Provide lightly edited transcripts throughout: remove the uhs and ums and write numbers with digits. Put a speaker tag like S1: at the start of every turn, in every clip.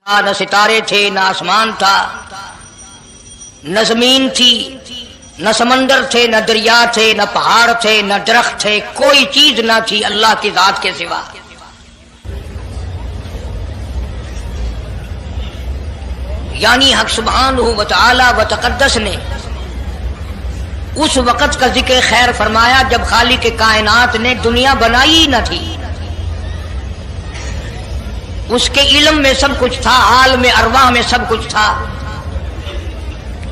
S1: نہ ستارے تھے، نہ آسمان تھا، نہ زمین تھی، نہ سمندر تھے، نہ دریا تھے، نہ پہاڑ تھے، نہ درخت تھے، کوئی چیز نہ تھی اللہ کی ذات کے سوا۔ یعنی حق سبحانہ و تعالی و تقدس نے اس وقت کا ذکر خیر فرمایا جب خالق کائنات نے دنیا بنائی نہ تھی، اس کے علم میں سب کچھ تھا، عالم ارواح میں سب کچھ تھا،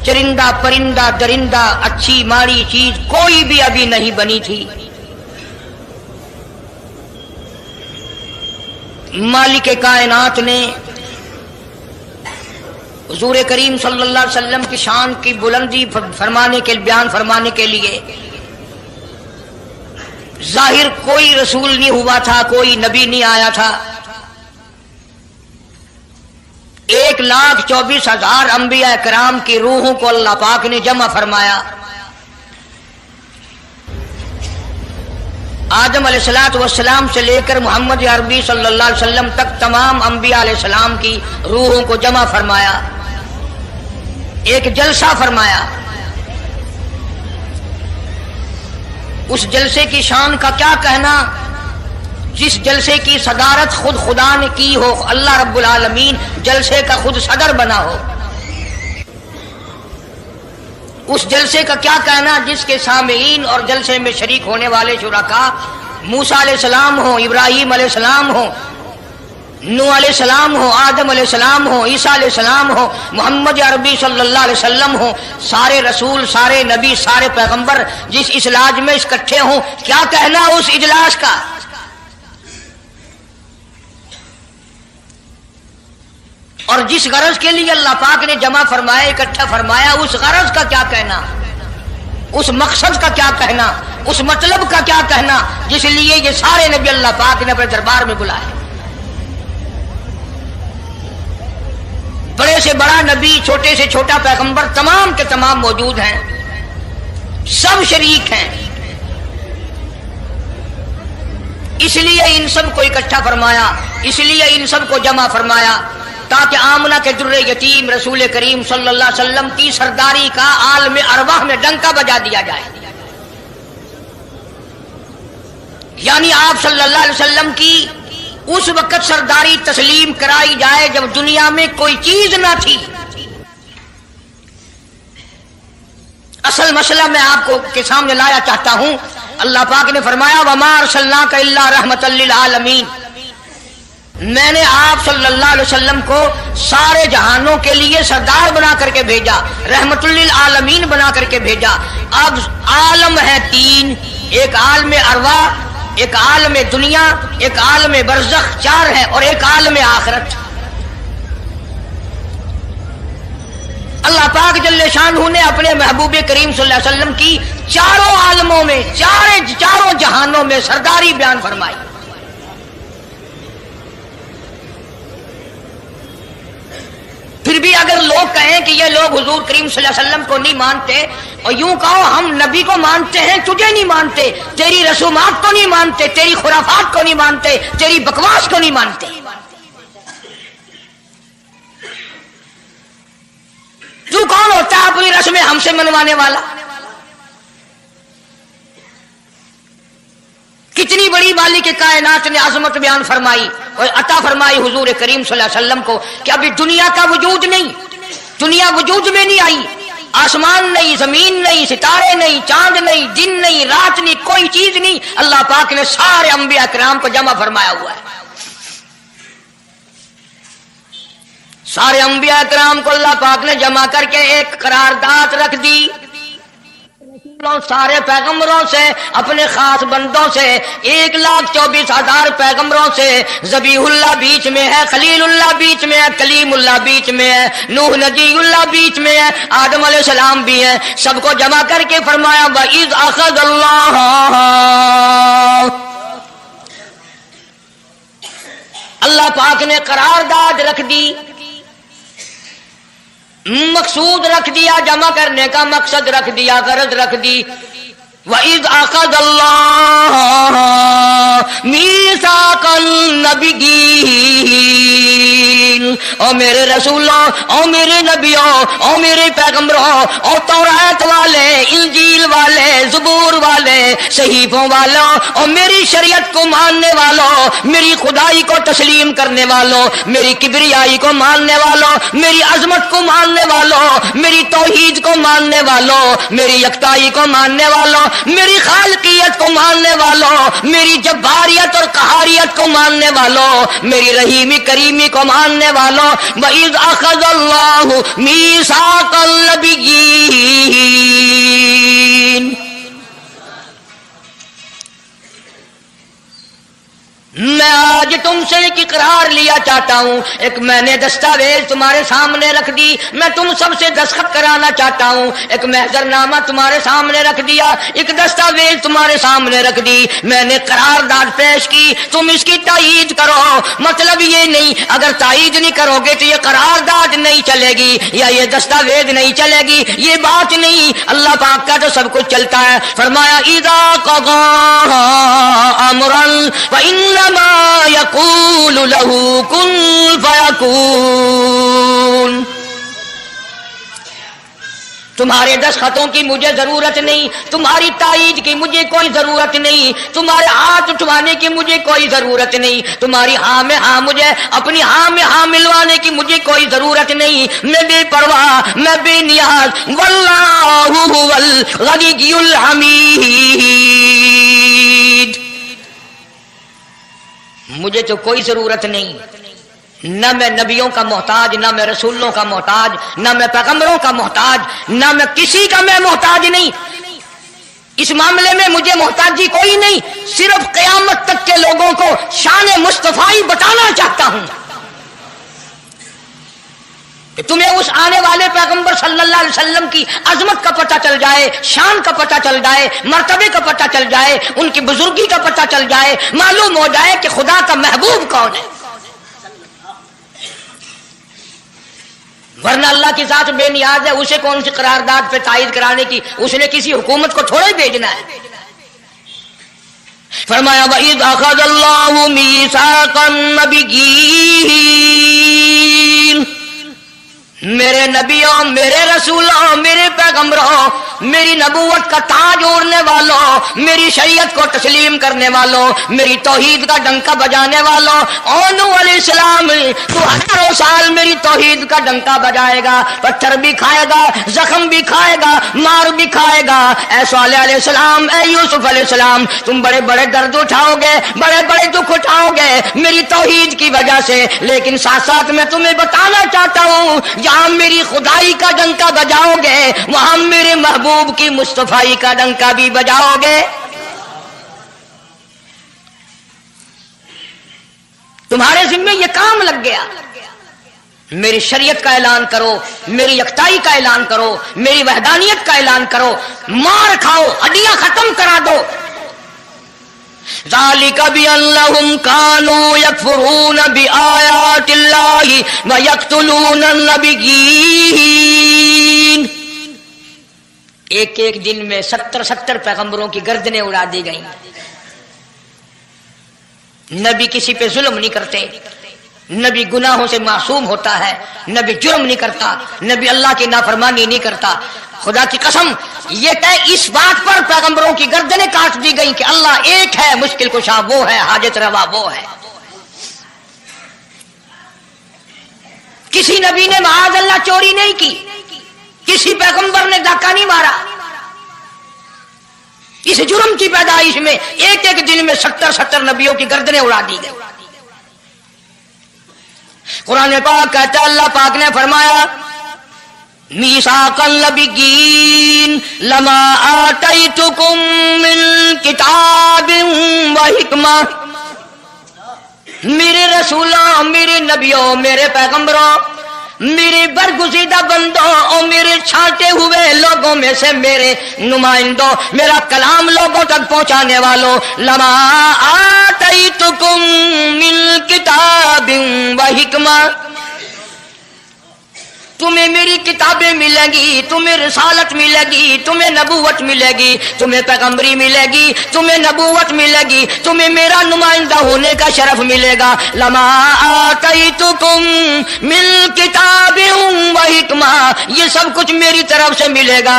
S1: چرندہ پرندہ درندہ اچھی ماڑی چیز کوئی بھی ابھی نہیں بنی تھی۔ مالک کائنات نے حضور کریم صلی اللہ علیہ وسلم کی شان کی بلندی بیان فرمانے کے لیے ظاہر کوئی رسول نہیں ہوا تھا، کوئی نبی نہیں آیا تھا، 1,24,000 انبیاء کرام کی روحوں کو اللہ پاک نے جمع فرمایا۔ آدم علیہ السلام سے لے کر محمد عربی صلی اللہ علیہ وسلم تک تمام انبیاء علیہ السلام کی روحوں کو جمع فرمایا، ایک جلسہ فرمایا۔ اس جلسے کی شان کا کیا کہنا، جس جلسے کی صدارت خود خدا نے کی ہو، اللہ رب العالمین جلسے کا خود صدر بنا ہو۔ اس جلسے کا کیا کہنا جس کے سامعین اور جلسے میں شریک ہونے والے شرکاء موسیٰ علیہ السلام ہوں، ابراہیم علیہ السلام ہوں، نوح علیہ السلام ہوں، آدم علیہ السلام ہوں، عیسیٰ علیہ السلام ہوں، محمد عربی صلی اللہ علیہ وسلم ہوں، سارے رسول، سارے نبی، سارے پیغمبر جس اجلاس میں اکٹھے ہوں، کیا کہنا اس اجلاس کا؟ اور جس غرض کے لیے اللہ پاک نے جمع فرمایا، اکٹھا فرمایا، اس غرض کا کیا کہنا، اس مقصد کا کیا کہنا، اس مطلب کا کیا کہنا جس لیے یہ سارے نبی اللہ پاک نے اپنے دربار میں بلائے۔ بڑے سے بڑا نبی، چھوٹے سے چھوٹا پیغمبر، تمام کے تمام موجود ہیں، سب شریک ہیں، اس لیے ان سب کو اکٹھا فرمایا، اس لیے ان سب کو جمع فرمایا تاکہ آمنہ کے در یتیم رسول کریم صلی اللہ علیہ وسلم کی سرداری کا عالم ارواح میں ڈنکا بجا دیا جائے۔ یعنی آپ صلی اللہ علیہ وسلم کی اس وقت سرداری تسلیم کرائی جائے جب دنیا میں کوئی چیز نہ تھی۔ اصل مسئلہ میں آپ کو کے سامنے لایا چاہتا ہوں، اللہ پاک نے فرمایا وَمَا أَرْسَلْنَاكَ إِلَّا رَحْمَةً لِّلْعَالَمِينَ، میں نے آپ صلی اللہ علیہ وسلم کو سارے جہانوں کے لیے سردار بنا کر کے بھیجا، رحمت للعالمین بنا کر کے بھیجا۔ اب عالم ہے تین، ایک عالم ارواح، ایک عالم دنیا، ایک عالم برزخ، 4 ہے، اور ایک عالم آخرت۔ اللہ پاک جل شانہ نے اپنے محبوب کریم صلی اللہ علیہ وسلم کی چاروں عالموں میں، چاروں جہانوں میں سرداری بیان فرمائی۔ پھر بھی اگر لوگ کہیں کہ یہ لوگ حضور کریم صلی اللہ علیہ وسلم کو نہیں مانتے، اور یوں کہو ہم نبی کو مانتے ہیں، تجھے نہیں مانتے، تیری رسومات کو نہیں مانتے، تیری خرافات کو نہیں مانتے، تیری بکواس کو نہیں مانتے، تو کون ہوتا ہے اپنی رسمیں ہم سے منوانے والا؟ کتنی بڑی مالک کائنات نے عظمت بیان فرمائی اور عطا فرمائی حضور کریم صلی اللہ علیہ وسلم کو کہ ابھی دنیا کا وجود نہیں، دنیا وجود میں نہیں آئی، آسمان نہیں، زمین نہیں، ستارے نہیں، چاند نہیں، دن نہیں، رات نہیں، کوئی چیز نہیں، اللہ پاک نے سارے انبیاء کرام کو جمع فرمایا ہوا ہے۔ سارے انبیاء کرام کو اللہ پاک نے جمع کر کے ایک قرارداد رکھ دی، سارے پیغمبروں سے، اپنے خاص بندوں سے، 1,24,000 پیغمبروں سے، ذبیح اللہ بیچ میں ہے، خلیل اللہ بیچ میں ہے، کلیم اللہ بیچ میں ہے، نوح نجی اللہ بیچ میں ہے، آدم علیہ السلام بھی ہے، سب کو جمع کر کے فرمایا وَإِذْ أَخَذَ اللَّهُ، اللہ پاک نے قرارداد رکھ دی، مقصود رکھ دیا، جمع کرنے کا مقصد رکھ دیا، غرض رکھ دی۔ وَإِذْ أَخَذَ اللَّهُ مِيثَاقَ النَّبِيِّينَ، او میرے رسولوں، او میرے نبیوں، او میرے پیغمبروں، او تورات والے، انجیل والے، زبور والے، صحیفوں والوں، او میری شریعت کو ماننے والوں، میری خدائی کو تسلیم کرنے والوں، میری کبریائی کو ماننے والوں، میری عظمت کو ماننے والوں، میری توحید کو ماننے والوں، میری یکتائی کو ماننے والوں، میری خالقیت کو ماننے والوں، میری جباریت اور قہاریت کو ماننے والوں، میری رحیمی کریمی کو ماننے والوں، وَإِذْ أَخَذَ اللَّهُ مِيثَاقَ النَّبِيِّينَ، میں آج تم سے ایک اقرار لیا چاہتا ہوں، ایک میں نے دستاویز تمہارے سامنے رکھ دی، میں تم سب سے دستخط کرانا چاہتا ہوں، ایک محضر نامہ تمہارے سامنے رکھ دیا، ایک دستاویز تمہارے سامنے رکھ دی، میں نے قرارداد پیش کی، تم اس کی تائید کرو۔ مطلب یہ نہیں اگر تائید نہیں کرو گے تو یہ قرارداد نہیں چلے گی یا یہ دستاویز نہیں چلے گی، یہ بات نہیں، اللہ پاک کا تو سب کچھ چلتا ہے۔ فرمایا اذا قضى امرا فانما يقول له كن فيكون۔ تمہارے دستخطوں کی مجھے ضرورت نہیں، تمہاری تائید کی مجھے کوئی ضرورت نہیں، تمہارے ہاتھ اٹھوانے کی مجھے کوئی ضرورت نہیں، تمہاری ہاں میں ہاں مجھے اپنی ہاں میں ہاں ملوانے کی مجھے کوئی ضرورت نہیں، میں بے پرواہ، میں بے نیاز، واللہ هو الغنی الحمید، مجھے تو کوئی ضرورت نہیں، نہ میں نبیوں کا محتاج، نہ میں رسولوں کا محتاج، نہ میں پیغمبروں کا محتاج، نہ میں کسی کا میں محتاج نہیں، اس معاملے میں مجھے محتاجی کوئی نہیں، صرف قیامت تک کے لوگوں کو شان مصطفی بتانا چاہتا ہوں کہ تمہیں اس آنے والے پیغمبر صلی اللہ علیہ وسلم کی عظمت کا پتہ چل جائے، شان کا پتہ چل جائے، مرتبے کا پتہ چل جائے، ان کی بزرگی کا پتہ چل جائے، معلوم ہو جائے کہ خدا کا محبوب کون ہے۔ ورنہ اللہ کی ذات بے نیاز ہے، اسے کون سی قرارداد پہ تائید کرانے کی، اس نے کسی حکومت کو تھوڑا ہی بھیجنا ہے۔ فرمایا وَإِذْ أَخَذَ اللَّهُ مِيثَاقَ النَّبِيِّينَ، میرے نبیوں، میرے رسولوں، میرے پیغمبروں، میری نبوت کا تاج اوڑھنے والوں، میری شریعت کو تسلیم کرنے والوں، میری توحید کا ڈنکا بجانے والوں، نوح علیہ السلام تو ہزاروں سال میری توحید کا ڈنکا بجائے گا، پتھر بھی کھائے گا، زخم بھی کھائے گا، مار بھی کھائے گا، اے صالح علیہ السلام، اے یوسف علیہ السلام، تم بڑے بڑے درد اٹھاؤ گے، بڑے بڑے دکھ اٹھاؤ گے میری توحید کی وجہ سے، لیکن ساتھ ساتھ میں تمہیں بتانا چاہتا ہوں جہاں میری خدائی کا ڈنکا بجاؤ گے وہاں میرے محبوب کی مصطفی کا ڈنکا بھی بجاؤ گے۔ تمہارے ذمہ یہ کام لگ گیا، میری شریعت کا اعلان کرو، میری یکتائی کا اعلان کرو، میری وحدانیت کا اعلان کرو، مار کھاؤ، ہڈیاں ختم کرا دو۔ ذالک بأنہم کانوا یکفرون بآیات اللہ ویقتلون النبیین، ایک ایک دن میں 70 پیغمبروں کی گردنیں اڑا دی گئیں۔ نبی کسی پہ ظلم نہیں کرتے، نبی گناہوں سے معصوم ہوتا ہے، نبی جرم نہیں کرتا، نبی اللہ کی نافرمانی نہیں کرتا۔ خدا کی قسم یہ کہ اس بات پر پیغمبروں کی گردنیں کاٹ دی گئیں کہ اللہ ایک ہے، مشکل کشا وہ ہے، حاجت روا وہ ہے۔ کسی نبی نے معاذ اللہ چوری نہیں کی، کسی پیغمبر نے ڈاکہ نہیں مارا، اس جرم کی پیدائش میں ایک ایک دن میں 70 نبیوں کی گردنیں اڑا دی گئی۔ قرآن پاک کہتا ہے اللہ پاک نے فرمایا میثاق النبیین لما آتیتکم من کتاب و حکمہ، میرے رسولوں، میرے نبیوں، میرے پیغمبروں، میرے برگزیدہ بندوں اور میرے چھانٹے ہوئے لوگوں میں سے میرے نمائندوں، میرا کلام لوگوں تک پہنچانے والوں، لما آتیتکم من کتاب و حکمہ، तुम्हें मेरी किताबें मिलेंगी, तुम्हें रिसालत मिलेगी, तुम्हें नबूवत मिलेगी, तुम्हें पैगंबरी मिलेगी, तुम्हें नबूवत मिलेगी, तुम्हें मेरा नुमाइंदा होने का शरफ मिलेगा। लमा आतैतुकुम मिन किताबिन व हिकमा, ये सब कुछ मेरी तरफ से मिलेगा।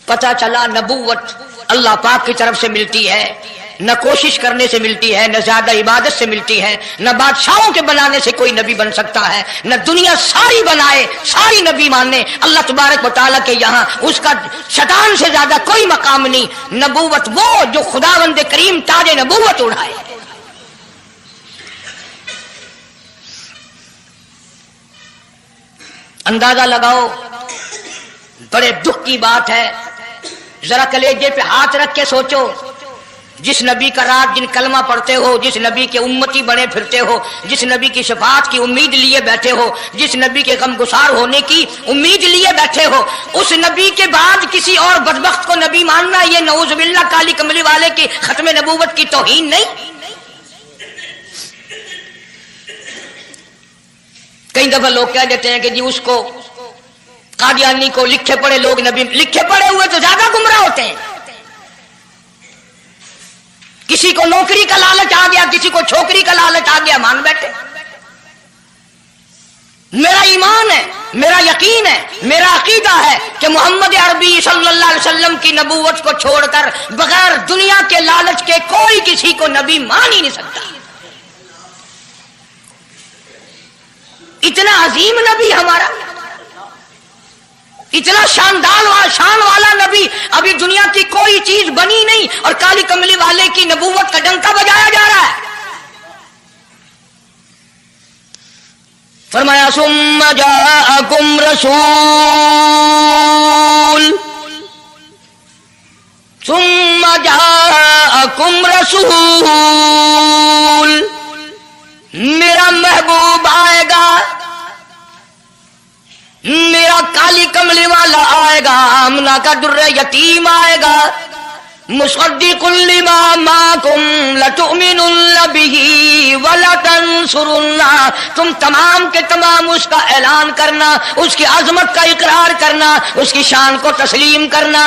S1: पता चला नबूवत अल्लाह पाक की तरफ से मिलती है, न कोशिश करने से मिलती है, न ज्यादा इबादत से मिलती है, न बादशाहों के बनाने से कोई नबी बन सकता है, न दुनिया सारी बनाए सारी नबी माने अल्लाह तबारक व तआला के यहाँ उसका शैतान से ज्यादा कोई मकाम नहीं। नबूवत वो जो खुदावंद करीम ताज नबूवत उड़ाए। अंदाजा लगाओ, बड़े दुख की बात है। जरा कलेजे पे हाथ रख के सोचो, जिस नबी का रात दिन कलमा पढ़ते हो, जिस नबी के उम्मती बने फिरते हो, जिस नबी की शफाअत की उम्मीद लिए बैठे हो, जिस नबी के गमगुसार होने की उम्मीद लिए बैठे हो, उस नबी के बाद किसी और बदबख्त को नबी मानना, ये नऊजुबिल्लाह काली कमली वाले की खत्म नबूवत की तौहीन नहीं? कई दफा लोग कह देते हैं कि जी उसको कादियानी को लिखे पढ़े लोग नबी, लिखे पढ़े हुए तो ज्यादा गुमराह होते हैं। किसी को नौकरी का लालच आ गया, किसी को छोकरी का लालच आ गया, मान बैठे। मेरा ईमान है, मेरा यकीन है, मेरा अकीदा है कि मोहम्मद अरबी सल्लल्लाहु अलैहि वसल्लम की नबूवत को छोड़कर बगैर दुनिया के लालच के कोई किसी को नबी मान ही नहीं सकता। इतना अजीम नबी हमारा, इतना शानदार शान वाला नबी, अभी दुनिया की कोई चीज बनी नहीं और काली कमली वाले की नबूवत का डंका बजाया जा रहा है। फरमाया सुम्मा जाअकुम रसूल, सुम्मा जाअकुम रसूल, मेरा महबूब आएगा, मेरा काली कमली वाला आएगा, आमना का दुर्रे यतीम आएगा। मुसद्दिकुल लिमा माकुम लतुमिनुन बिही व लतंसुरुन्ना, तुम तमाम के तमाम उसका ऐलान करना, उसकी अजमत का इकरार करना, उसकी शान को तस्लीम करना।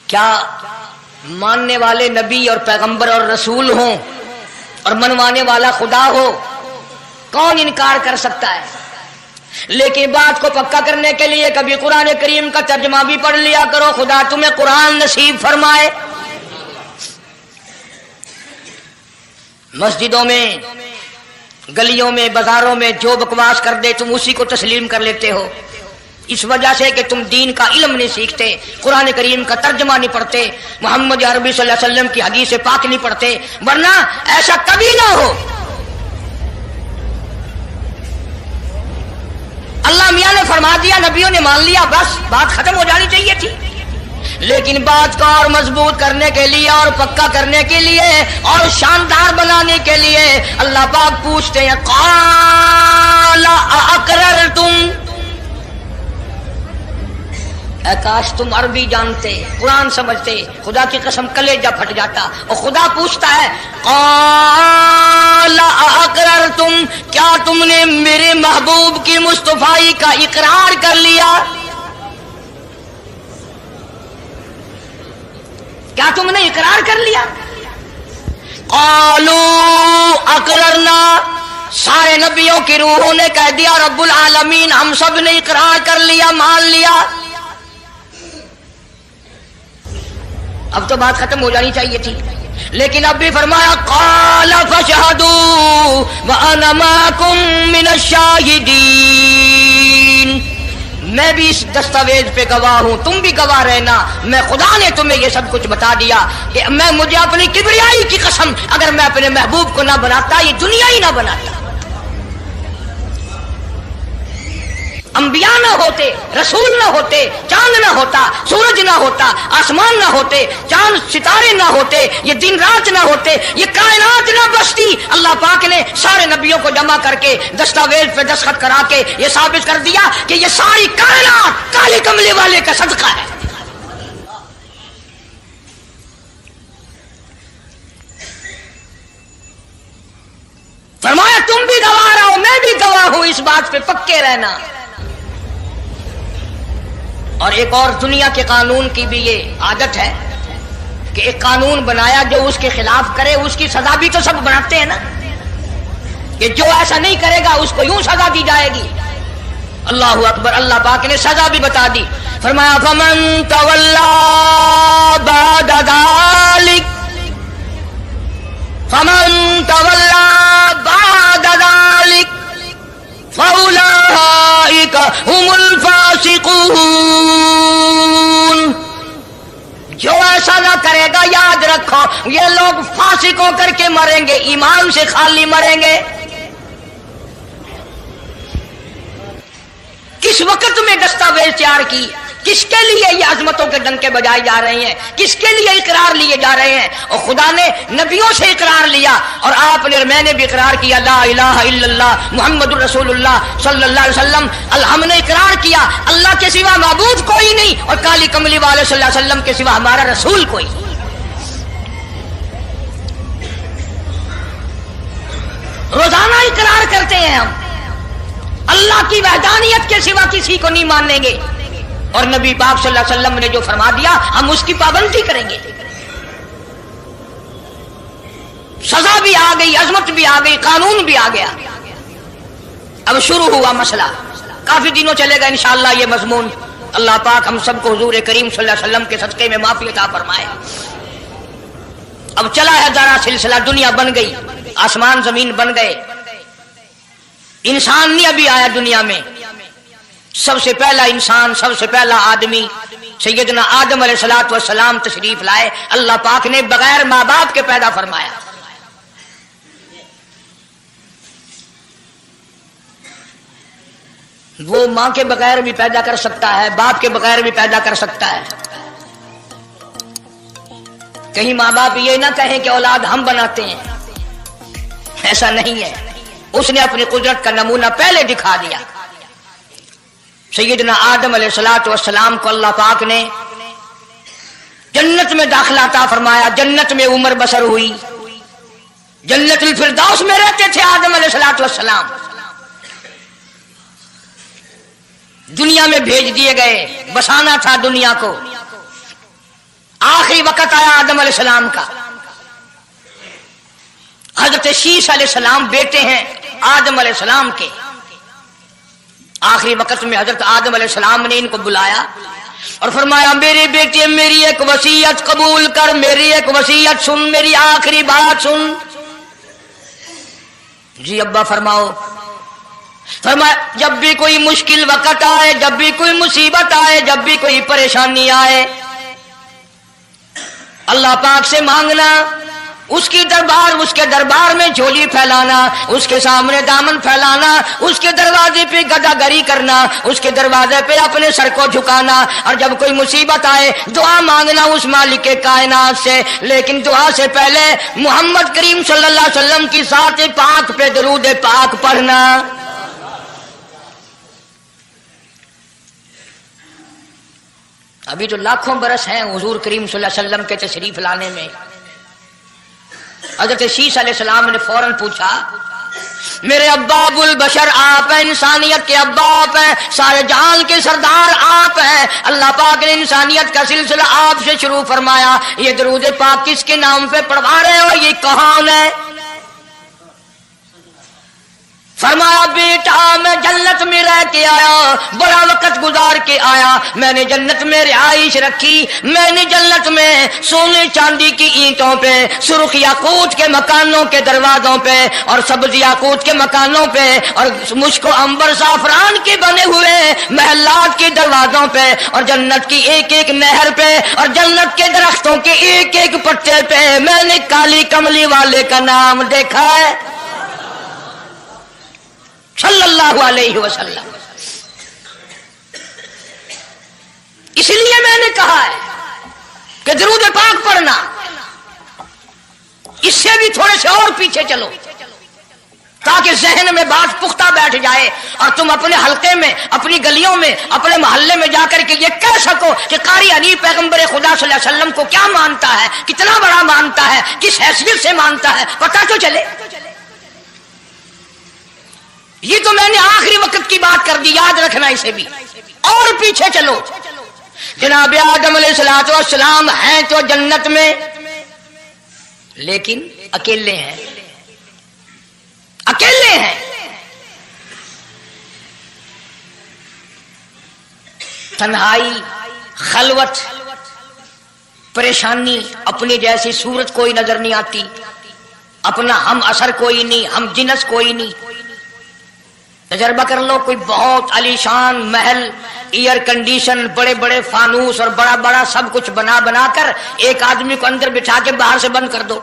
S1: क्या मानने वाले नबी और पैगंबर और रसूल हों और मनवाने वाला खुदा हो, कौन इनकार कर सकता है? लेकिन बात को पक्का करने के लिए कभी कुरान करीम का तर्जुमा भी पढ़ लिया करो। खुदा तुम्हें कुरान नसीब फरमाए। मस्जिदों में, गलियों में, बाजारों में जो बकवास कर दे तुम उसी को तस्लीम कर लेते हो, इस वजह से कि तुम दीन का इल्म नहीं सीखते, कुरान करीम का तर्जुमा नहीं पढ़ते, मोहम्मद अरबी सल्लल्लाहु अलैहि वसल्लम की हदीस पाक नहीं पढ़ते। वरना ऐसा कभी ना हो। अल्लाह मियां ने फरमा दिया, नबियों ने मान लिया, बस बात खत्म हो जानी चाहिए थी। लेकिन बात को और मजबूत करने के लिए और पक्का करने के लिए और शानदार बनाने के लिए अल्लाह पाक पूछते हैं, क़ाला अअक़ररतुम, काश तुम अरबी जानते, कुरान समझते, खुदा की कसम कलेजा फट जाता। और खुदा पूछता है, क़ाला अअक़ररतुम, क्या तुमने मेरे महबूब की मुस्तफाई का इकरार कर लिया? क्या तुमने इकरार कर लिया? क़ालू अक़ररना, सारे नबियों की रूहों ने कह दिया, रब्बुल आलमीन हम सब ने इकरार कर लिया, मान लिया। अब तो बात खत्म हो जानी चाहिए थी, लेकिन अब भी फरमाया, क़ाला फशहदू व अना माकुम मिनश शाहिदीन, मैं भी इस दस्तावेज पे गवाह हूं, तुम भी गवाह रहना। मैं खुदा ने तुम्हें ये सब कुछ बता दिया कि मैं, मुझे अपनी किबरियाई की कसम, अगर मैं अपने महबूब को ना बनाता, ये दुनिया ही ना बनाता। अंबिया ना होते, रसूल ना होते, चांद ना होता, सूरज ना होता, आसमान ना होते, चांद सितारे ना होते, ये दिन रात ना होते, ये कायनात ना बसती। अल्लाह पाक ने सारे नबियों को जमा करके दस्तावेज पे दस्तखत करा के ये साबित कर दिया कि ये सारी कायनात काली कमली वाले का सदका है। इस बात पे पक्के रहना। और एक और दुनिया के कानून की भी ये आदत है कि एक कानून बनाया, जो उसके खिलाफ करे उसकी सजा भी तो सब बनाते हैं ना, कि जो ऐसा नहीं करेगा उसको यूं सजा दी जाएगी। अल्लाहु अकबर, अल्लाह पाक ने सजा भी बता दी। फरमाया फमन तवल्ला बाद ज़ालिक, फमन तवल्ला बाद ज़ालिक फउलाइका हुमुल फासिकून। जो ऐसा ना करेगा, याद रखो, ये लोग फासिक होकर के मरेंगे, ईमान से खाली मरेंगे। किस वक्त में दस्तावेज तैयार की, किसके लिए ये अजमतों के डंके बजाए जा रहे हैं, किसके लिए इकरार लिए जा रहे हैं। और खुदा ने नबियों से इकरार लिया और आपने और मैंने भी इकरार किया, ला इलाहा इल्लल्लाह मुहम्मदुर रसूलुल्लाह सल्लल्लाहु अलैहि वसल्लम। हमने इकरार किया अल्लाह के सिवा माबूद कोई नहीं और काली कमली वाले सल्लल्लाहु अलैहि वसल्लम के सिवा हमारा रसूल कोई। रोजाना इकरार करते हैं हम, अल्लाह की वहदानियत के सिवा किसी को नहीं मानेंगे। और नबी पाक सल्लल्लाहु अलैहि वसल्लम ने जो फरमा दिया हम उसकी पाबंदी करेंगे। सजा भी आ गई, अजमत भी आ गई, कानून भी आ गया। अब शुरू हुआ मसला, काफी दिनों चलेगा इंशाअल्लाह ये मजमून। अल्लाह पाक हम सबको हुजूर करीम सल्लल्लाहु अलैहि वसल्लम के सदके में माफी अता फरमाए। अब चला है जरा सिलसिला, दुनिया बन गई, आसमान जमीन बन गए, इंसान नहीं अभी आया दुनिया में। सबसे पहला इंसान, सबसे पहला आदमी सैयदना आदम अलैहिस्सलातु वस्सलाम तशरीफ लाए। अल्लाह पाक ने बगैर माँ बाप के पैदा फरमाया। वो मां के बगैर भी पैदा कर सकता है, बाप के बगैर भी पैदा कर सकता है। कहीं माँ बाप ये ना कहें कि औलाद हम बनाते हैं, ऐसा नहीं है। उसने अपनी कुदरत का नमूना पहले दिखा दिया। सैयदना आदम अलैहिस्सलातु वस्सलाम को अल्लाह पाक ने जन्नत में दाखिला अता फरमाया, जन्नत में उम्र बसर हुई, जन्नतुल फिरदौस में रहते थे आदम अलैहिस्सलातु वस्सलाम। दुनिया में भेज दिए गए, बसाना था दुनिया को। आखिरी वक्त आया आदम अलैहिस्सलाम का। हजरत शीश अलैहिस्सलाम बेटे हैं आदम अलैहिस्सलाम के। आखिरी वक्त में हजरत आदम अलैहिस्सलाम ने इनको बुलाया और फरमाया, मेरे बेटे मेरी एक वसीयत कबूल कर, मेरी एक वसीयत सुन, मेरी आखिरी बात सुन। जी अब्बा फरमाओ। फरमाया, जब भी कोई मुश्किल वक्त आए, जब भी कोई मुसीबत आए, जब भी कोई परेशानी आए, अल्लाह पाक से मांगना, उसके दरबार में झोली फैलाना, उसके सामने दामन फैलाना, उसके दरवाजे पे गदागरी करना, उसके दरवाजे पे अपने सर को झुकाना। और जब कोई मुसीबत आए दुआ मांगना उस मालिक के कायनात से। लेकिन दुआ से पहले मोहम्मद करीम सल्लल्लाहु अलैहि वसल्लम की साथ पाक पे दरूद पाक पढ़ना। अभी तो लाखों बरस हैं हुजूर करीम सल्लल्लाहु अलैहि वसल्लम के तशरीफ लाने में। हजरत शीश अलैहिस्सलाम ने फौरन पूछा, मेरे अब्बा अबुल बशर आप हैं, इंसानियत के अब्बा आप हैं, सारे जहान के सरदार आप हैं। अल्लाह पाक ने इंसानियत का सिलसिला आपसे शुरू फरमाया। ये दरूद पाक किसके नाम पे पढ़वा रहे हो, ये कौन है? फरमाया, बेटा मैं जन्नत में रह के आया, बड़ा वक्त गुजार के आया, मैंने जन्नत में रिहाइश रखी, मैंने जन्नत में सोने चांदी की ईंटों पे, सुर्ख याकूत के मकानों के दरवाजों पे और सब्ज याकूत के मकानों पे और मुश्को अंबर साफरान के बने हुए महलात के दरवाजों पे और जन्नत की एक एक नहर पे और जन्नत के दरख्तों के एक एक पत्ते पे मैंने काली कमली वाले का नाम देखा है सल्लल्लाहु अलैहि वसल्लम। इसलिए मैंने कहा है कि दरूद पाक पढ़ना। इससे भी थोड़े से और पीछे चलो ताकि जहन में बात पुख्ता बैठ जाए और तुम अपने हलके में, अपनी गलियों में, अपने मोहल्ले में जाकर के ये कह सको कि कारी अली पैगंबर खुदा सल्लल्लाहु अलैहि वसल्लम को क्या मानता है, कितना बड़ा मानता है, किस हैसियत से मानता है, पता तो चले। یہ تو میں نے آخری وقت کی بات کر دی، یاد رکھنا اسے بھی۔ اور پیچھے چلو، جناب آدم علیہ الصلوۃ والسلام ہیں تو جنت میں، لیکن اکیلے ہیں، اکیلے ہیں۔ تنہائی، خلوت، پریشانی، اپنی جیسی صورت کوئی نظر نہیں آتی، اپنا ہم اثر کوئی نہیں، ہم جنس کوئی نہیں۔ تجربہ کر لو، کوئی بہت عالیشان محل، ایئر کنڈیشن، بڑے بڑے فانوس اور بڑا بڑا سب کچھ بنا بنا کر ایک آدمی کو اندر بٹھا کے باہر سے بند کر دو،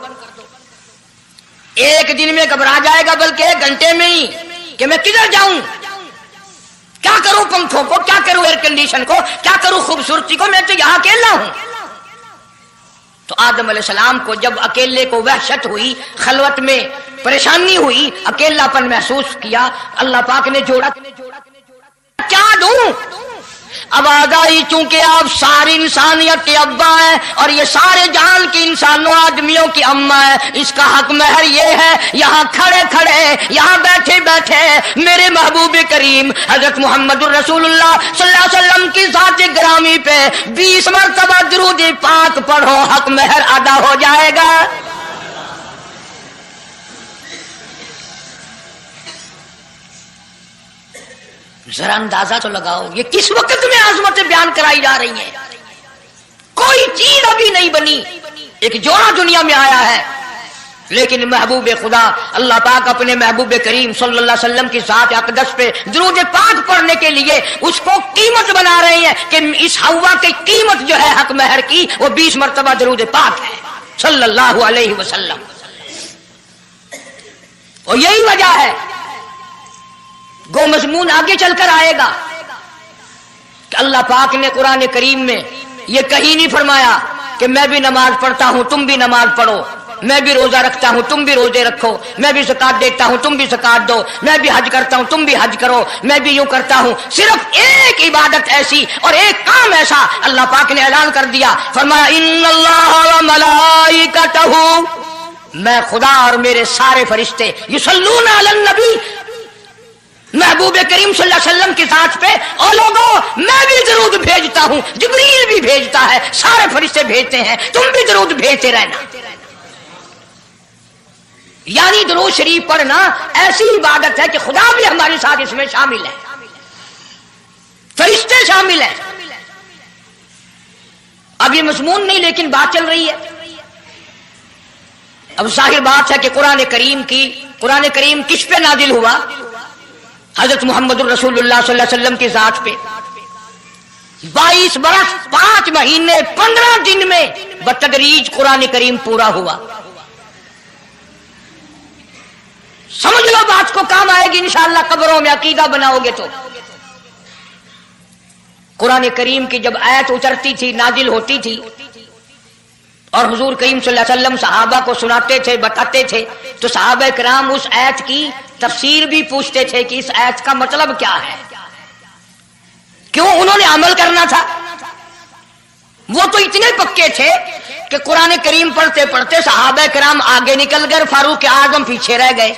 S1: ایک دن میں گھبرا جائے گا، بلکہ ایک گھنٹے میں ہی، کہ میں کدھر جاؤں، کیا کروں پنکھوں کو، کیا کروں ایئر کنڈیشن کو، کیا کروں خوبصورتی کو، میں تو یہاں اکیلا ہوں۔ تو آدم علیہ السلام کو جب اکیلے کو وحشت ہوئی، خلوت میں پریشانی ہوئی، اکیلا پن محسوس کیا، اللہ پاک نے جوڑا، کیا دوں؟ اب آگاہی، چونکہ آپ ساری انسانیت کے ابا ہیں اور یہ سارے جہان کی انسانوں آدمیوں کی اماں ہے، اس کا حق مہر یہ ہے، یہاں کھڑے کھڑے، یہاں بیٹھے بیٹھے میرے محبوب کریم حضرت محمد الرسول اللہ صلی اللہ علیہ وسلم کی ذات گرامی پہ 20 مرتبہ درود پاک پڑھو، حق مہر ادا ہو جائے گا۔ ذرا اندازہ تو لگاؤ، یہ کس وقت میں عظمتیں بیان کرائی جا رہی ہیں، کوئی چیز ابھی نہیں بنی، ایک جوڑا دنیا میں آیا ہے، لیکن محبوب خدا اللہ پاک اپنے محبوب کریم صلی اللہ علیہ وسلم کی ذات اقدس پہ درود پاک پڑھنے کے لیے اس کو قیمت بنا رہے ہیں کہ اس ہوا کی قیمت جو ہے حق مہر کی وہ 20 مرتبہ درود پاک ہے صلی اللہ علیہ وسلم۔ اور یہی وجہ ہے، گو مضمون آگے چل کر آئے گا کہ اللہ پاک نے قرآن کریم میں یہ کہیں نہیں فرمایا کہ میں بھی نماز پڑھتا ہوں تم بھی نماز پڑھو، میں بھی روزہ رکھتا ہوں تم بھی روزے رکھو، میں بھی زکات دیتا ہوں تم بھی زکات دو، میں بھی حج کرتا ہوں تم بھی حج کرو، میں بھی یوں کرتا ہوں۔ صرف ایک عبادت ایسی اور ایک کام ایسا اللہ پاک نے اعلان کر دیا، فرمایا ان اللہ وملائکتہ، میں خدا اور میرے سارے فرشتے یصلون علی النبی، محبوب کریم صلی اللہ علیہ وسلم کی ذات پہ، اور لوگوں میں بھی درود بھیجتا ہوں، جبریل بھی بھیجتا ہے، سارے فرشتے بھیجتے ہیں، تم بھی درود بھیجتے رہنا۔ یعنی درود شریف پڑھنا ایسی عبادت ہے کہ خدا بھی ہمارے ساتھ اس میں شامل ہے، فرشتے شامل ہیں۔ اب یہ مضمون نہیں، لیکن بات چل رہی ہے۔ اب ظاہر بات ہے کہ قرآن کریم کس پہ نازل ہوا؟ حضرت محمد الرسول اللہ صلی اللہ علیہ وسلم کی ذات پہ 22 برس 5 مہینے 15 دن میں بتدریج قرآن کریم پورا ہوا۔ سمجھ لو بات کو، کام آئے گی انشاءاللہ، قبروں میں عقیدہ بناؤ گے تو۔ قرآن کریم کی جب آیت اترتی تھی، نازل ہوتی تھی، اور حضور کریم صلی اللہ علیہ وسلم صحابہ کو سناتے تھے، بتاتے تھے، تو صحابہ کرام اس آیت کی تفسیر بھی پوچھتے تھے کہ اس آیت کا مطلب کیا ہے، کیوں انہوں نے عمل کرنا تھا۔ وہ تو اتنے پکے تھے کہ قرآن کریم پڑھتے پڑھتے صحابہ کرام آگے نکل گئے، فاروق اعظم پیچھے رہ گئے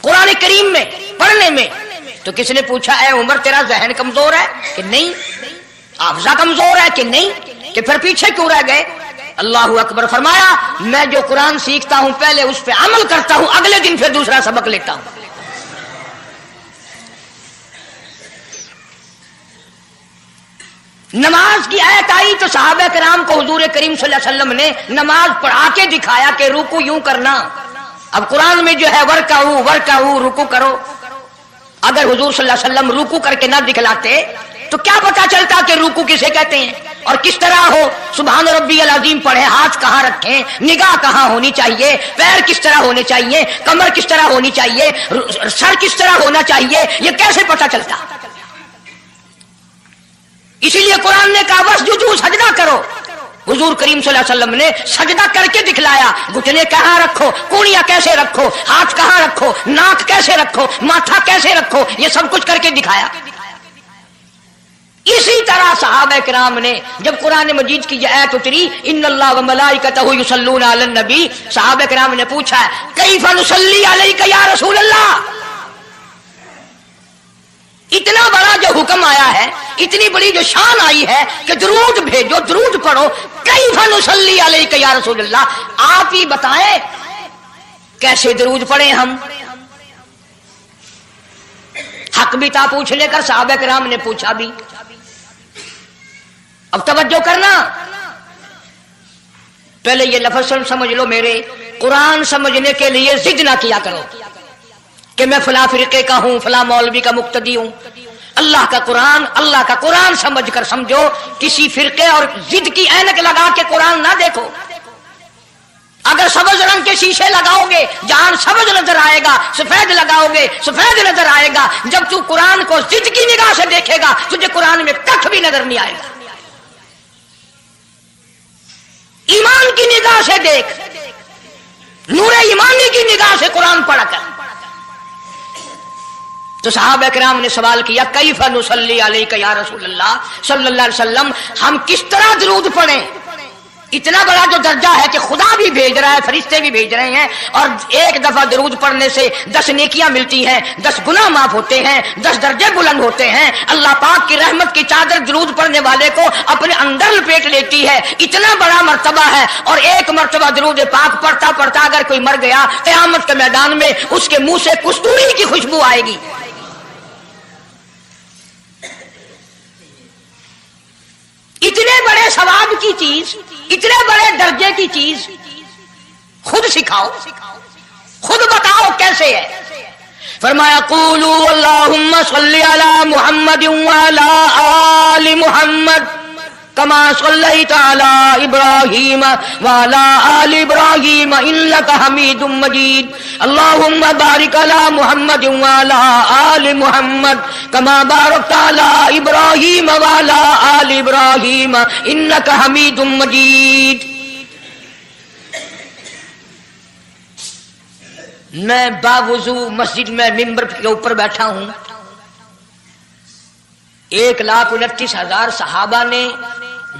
S1: قرآن کریم میں پڑھنے میں۔ تو کس نے پوچھا اے عمر تیرا ذہن کمزور ہے کہ نہیں، حافظہ کمزور ہے کہ نہیں، کہ پھر پیچھے کیوں رہ گئے؟ اللہ اکبر، فرمایا میں جو قرآن سیکھتا ہوں پہلے اس پہ عمل کرتا ہوں، اگلے دن پھر دوسرا سبق لیتا ہوں۔ نماز کی آیت آئی تو صحابہ کرام کو حضور کریم صلی اللہ علیہ وسلم نے نماز پڑھا کے دکھایا کہ رکوع یوں کرنا۔ اب قرآن میں جو ہے ورکعوا رکوع کرو، اگر حضور صلی اللہ علیہ وسلم رکوع کر کے نہ دکھلاتے تو کیا پتا چلتا کہ رکوع کسے کہتے ہیں اور کس طرح ہو؟ سبحان ربی العظیم پڑھیں، ہاتھ کہاں رکھیں، نگاہ کہاں ہونی چاہیے، پیر کس طرح ہونے چاہیے، کمر کس طرح ہونی چاہیے، سر کس طرح ہونا چاہیے، یہ کیسے پتا چلتا؟ اسی لیے قرآن نے کہا واسجدوا، سجدہ کرو۔ حضور کریم صلی اللہ علیہ وسلم نے سجدہ کر کے دکھلایا، گھٹنے کہاں رکھو، کونیاں کیسے رکھو، ہاتھ کہاں رکھو، ناک کیسے رکھو، ماتھا کیسے رکھو، یہ سب کچھ کر کے دکھایا۔ اسی طرح صحابہ کرام نے جب قرآن مجید کی یہ آیت اتری ان اللہ وملائکتہ یصلون علی النبی، صحابہ کرام نے پوچھا کیف نصلی علیک یا رسول اللہ، इतना बड़ा जो हुक्म आया है, इतनी बड़ी जो शान आई है कि दरूद भेजो, दरूद पढ़ो। कैफ़ नुसल्ली अलैका या रसूल अल्लाह, आप ही बताएं कैसे दरूद पढ़े हम। हक भी था पूछने का, सहाबा किराम ने पूछा भी। अब तवज्जो करना, पहले ये लफ्ज़ समझ लो मेरे, कुरान समझने के लिए जिद ना किया करो कि मैं फला फिरके का हूं, फला मौलवी का मुक्तदी हूं। अल्लाह का कुरान समझ कर समझो। किसी फिरके और जिद की ऐनक लगा के कुरान ना देखो। अगर सबज रंग के शीशे लगाओगे, जहां सबज नजर आएगा, सफेद लगाओगे सफेद नजर आएगा। जब तू कुरान को जिद की निगाह से देखेगा, तुझे कुरान में कख भी नजर नहीं आएगा। ईमान की निगाह से देख, नूरे ईमानी की निगाह से कुरान पढ़ कर। तो सहाबा किराम ने सवाल किया, कैफ़ नुसल्ली अलैका या रसूल अल्लाह सल्लल्लाहु अलैहि वसल्लम, हम किस तरह दरूद पढ़ें। इतना बड़ा जो दर्जा है कि खुदा भी भेज रहा है, फरिश्ते भी भेज रहे हैं, और एक दफा दरूद पढ़ने से 10 नेकियां मिलती हैं, 10 गुनाह माफ होते हैं, 10 दर्जे बुलंद होते हैं। अल्लाह पाक की रहमत की चादर दरूद पढ़ने वाले को अपने अंदर लपेट लेती है। इतना बड़ा मर्तबा है। और एक मर्तबा दरूद पाक पढ़ता पढ़ता अगर कोई मर गया, क़यामत के मैदान में उसके मुंह से कस्तूरी की खुशबू आएगी। इतने बड़े सवाब की चीज, इतने बड़े दर्जे की चीज खुद सिखाओ, खुद बताओ कैसे है। फरमाया, क़ूलू अल्लाहुम्मा सल्ली अला मुहम्मद व अला आलि मुहम्मद कमा सल्लैता अला इब्राहीम व अला आलि इब्राहीम इन्नका हमीदुम मजीद। अल्लाहुम्मा बारिक अला मुहम्मद व अला आलि मुहम्मद कमा बारकता अला इब्राहीम व अला आलि इब्राहीम इन्नका हमीदुम मजीद। मैं बावुजू मस्जिद में मिंबर के ऊपर बैठा हूं। 1,29,000 सहाबा ने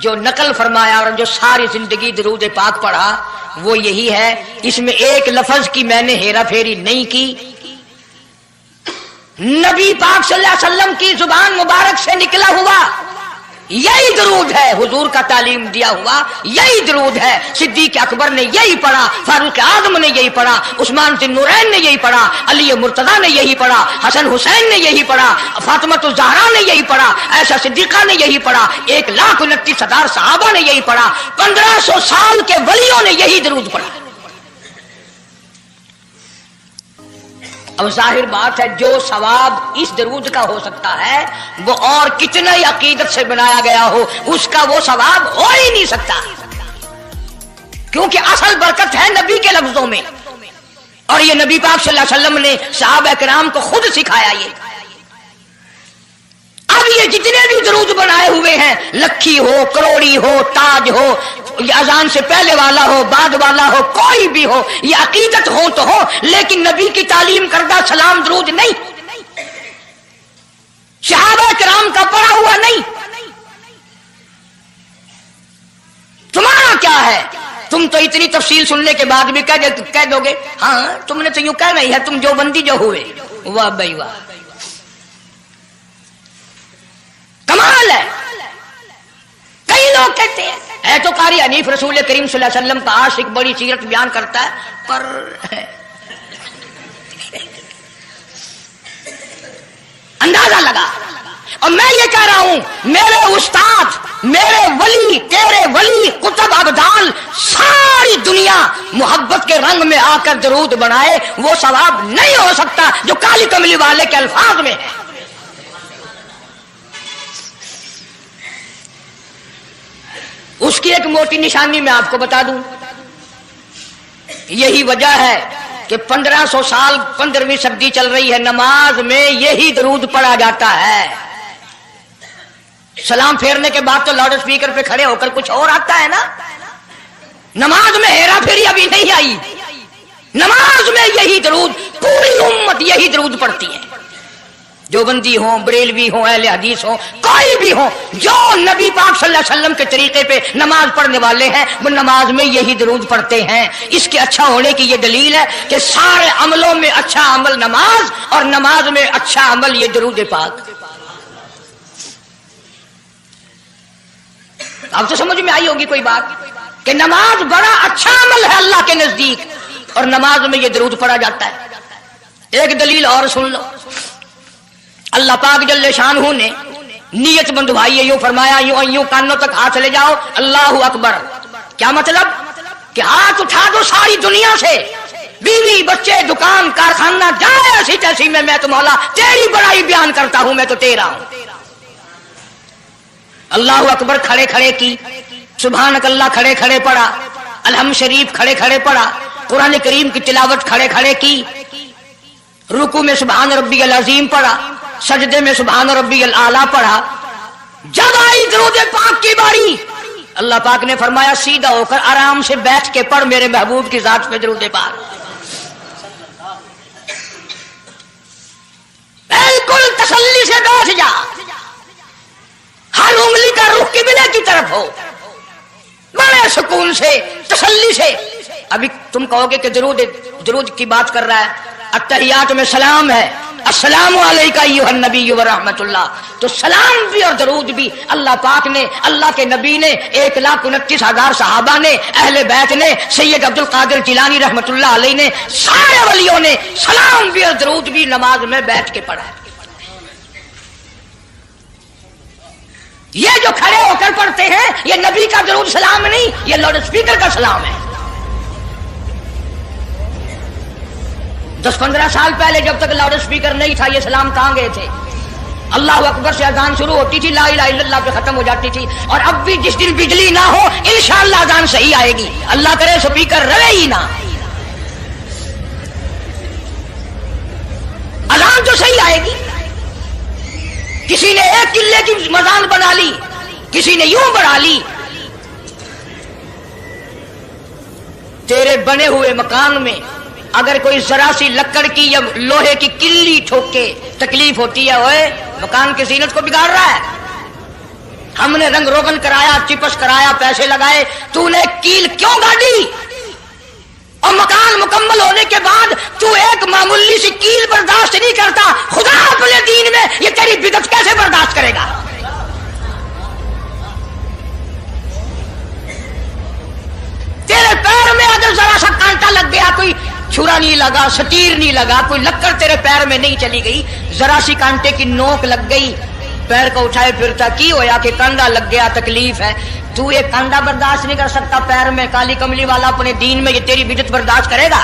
S1: जो नकल फरमाया और जो सारी जिंदगी दरूद पाक पढ़ा, वो यही है। इसमें एक लफ्ज की मैंने हेरा फेरी नहीं की। नबी पाक सल्लल्लाहु अलैहि वसल्लम की जुबान मुबारक से निकला हुआ यही दरूद है, हुजूर का तालीम दिया हुआ यही दरूद है। सिद्दीक अकबर ने यही पढ़ा, फारूक आजम ने यही पढ़ा, उस्मान ज़ुन्नूरैन ने यही पढ़ा, अली मुर्तज़ा ने यही पढ़ा, हसन हुसैन ने यही पढ़ा, फातिमा ज़हरा ने यही पढ़ा, ऐशा सिद्दीक़ा ने यही पढ़ा, 1,29,000 सहाबा ने यही पढ़ा, 1500 साल के वलियों ने यही दरूद पढ़ा। अब जाहिर बात है, जो सवाब इस दरूद का हो सकता है, वो और कितने ही अकीदत से बनाया गया हो, उसका वो सवाब हो ही नहीं सकता। क्योंकि असल बरकत है नबी के लफ्जों में, और ये नबी पाक सल्लल्लाहु अलैहि वसल्लम ने सहाबा किराम को खुद सिखाया। ये अब ये जितने भी दरूद बनाए हुए हैं, लखी हो, करोड़ी हो, ताज हो, अजान से पहले वाला हो, बाद वाला हो, कोई भी हो, ये अकीदत हो तो हो, लेकिन नबी की तालीम करदा सलाम दरूद नहीं, सहाबा किराम का पढ़ा हुआ नहीं। तुम्हारा क्या है? तुम तो इतनी तफसील सुनने के बाद भी कह दोगे, हाँ तुमने तो यूं कहना ही है, तुम जो बंदी जो हुए। वाह भाई वाह, कमाल है। कई लोग कहते हैं है तो कारी हनीफ रसूल करीम सल्लल्लाहु अलैहि वसल्लम का आशिक, बड़ी सीरत बयान करता है, पर अंदाजा लगा। और मैं ये कह रहा हूं, मेरे उस्ताद, मेरे वली, तेरे वली, कुतुब अब्दाल, सारी दुनिया मोहब्बत के रंग में आकर दरूद बनाए, वो सवाब नहीं हो सकता जो काली कमली वाले के अल्फाज में है। उसकी एक मोटी निशानी मैं आपको बता दूं। यही वजह है कि 1500 साल 15वीं सदी चल रही है, नमाज में यही दरूद पढ़ा जाता है। सलाम फेरने के बाद तो लाउड स्पीकर पे खड़े होकर कुछ और आता है ना। नमाज में हेरा फेरी अभी नहीं आई। नमाज में यही दरूद, पूरी उम्मत यही दरूद पढ़ती है। जो बंदी हो, बरेलवी हो, अहले हदीस हो, कोई भी हो, जो नबी पाक सल्लल्लाहु अलैहि वसल्लम के तरीके पे नमाज पढ़ने वाले हैं, वो नमाज में यही दरूद पढ़ते हैं। इसके अच्छा होने की ये दलील है कि सारे अमलों में अच्छा अमल नमाज, और नमाज में अच्छा अमल ये दरूद पाक। अब तो समझ में आई होगी कोई बात कि नमाज बड़ा अच्छा अमल है अल्लाह के नजदीक, और नमाज में ये दरूद पढ़ा जाता है। एक दलील और सुन लो, अल्लाह पाक जल्ले शानहू ने नियत बंधवाई है, यूं फरमाया यूं कानों तक हाथ ले जाओ, अल्लाहु अकबर। क्या मतलब कि हाथ उठा दो सारी दुनिया से, बीवी बच्चे दुकान कारखाना जाए ऐसी तैसी में, मैं तो मौला तेरी बड़ाई बयान करता हूं, मैं तो तेरा हूं। अल्लाहु अकबर खड़े खड़े की, सुभान अल्लाह खड़े खड़े पढ़ा, अलहम शरीफ खड़े खड़े पढ़ा, कुरान करीम की तिलावत खड़े खड़े की, रुकू में सुभान रब्बियल अजीम पढ़ा, सजदे में सुभान रब्बियल आला पढ़ा। जब आई दरूद पाक की बारी, अल्लाह पाक ने फरमाया सीधा होकर आराम से बैठ के पढ़ मेरे महबूब की जात पे दरूद पाक, बिल्कुल तसल्ली से बैठ जा, हर उंगली का रुख किबले की तरफ हो, बड़े सुकून से तसल्ली से। अभी तुम कहोगे कि दरूद की बात कर रहा है, अत्तहियात में सलाम है, अस्सलामु अलैका अय्युहन नबी व रहमतुल्लाह, तो सलाम भी और दरूद भी अल्लाह पाक ने, अल्लाह के नबी ने, 1,29,000 सहाबा ने, अहले बैत ने, सैयद अब्दुल कादिर जिलानी रहमतुल्लाह अलैह ने, सारे वलियों ने सलाम भी और दरूद भी नमाज में बैठ के पढ़ा है। ये जो खड़े होकर पढ़ते हैं ये नबी का दरूद सलाम नहीं, ये लाउड स्पीकर का सलाम है। 10-15 साल पहले जब तक लाउड स्पीकर नहीं था, ये सलाम कहां गए थे? अल्लाह अकबर से अजान शुरू होती थी, ला इलाहा इल्लल्लाह पे खत्म हो जाती थी। और अब भी जिस दिन बिजली ना हो इंशाअल्लाह अजान सही आएगी, अल्लाह करे स्पीकर रहे ही ना, अजान तो सही आएगी। किसी ने एक किले की मजान बना ली, किसी ने यूं बढ़ा ली। तेरे बने हुए मकान में अगर कोई जरा सी लकड़ की या लोहे की किल्ली ठोके तकलीफ होती है, ओए मकान की जीनत को बिगाड़ रहा है। हमने रंग रोगन कराया, चिपस कराया, पैसे लगाए, तूने कील क्यों गाड़ी? और मकान मुकम्मल होने के बाद तू एक मामूली सी कील बर्दाश्त नहीं करता, खुदा अपने दीन में ये तेरी बिदअत कैसे बर्दाश्त करेगा? तेरे पैर में अगर जरा सा कांटा लग गया, कोई छुरा नहीं लगा, सटीर नहीं लगा, कोई लक्कड़ तेरे पैर में नहीं चली गई, जरा सी कांटे की नोक लग गई, पैर को उठाए फिरता की होया कि कांडा लग गया, तकलीफ है। तू ये कांडा बर्दाश्त नहीं कर सकता पैर में, काली कमली वाला अपने दीन में ये तेरी बिदअत बर्दाश्त करेगा?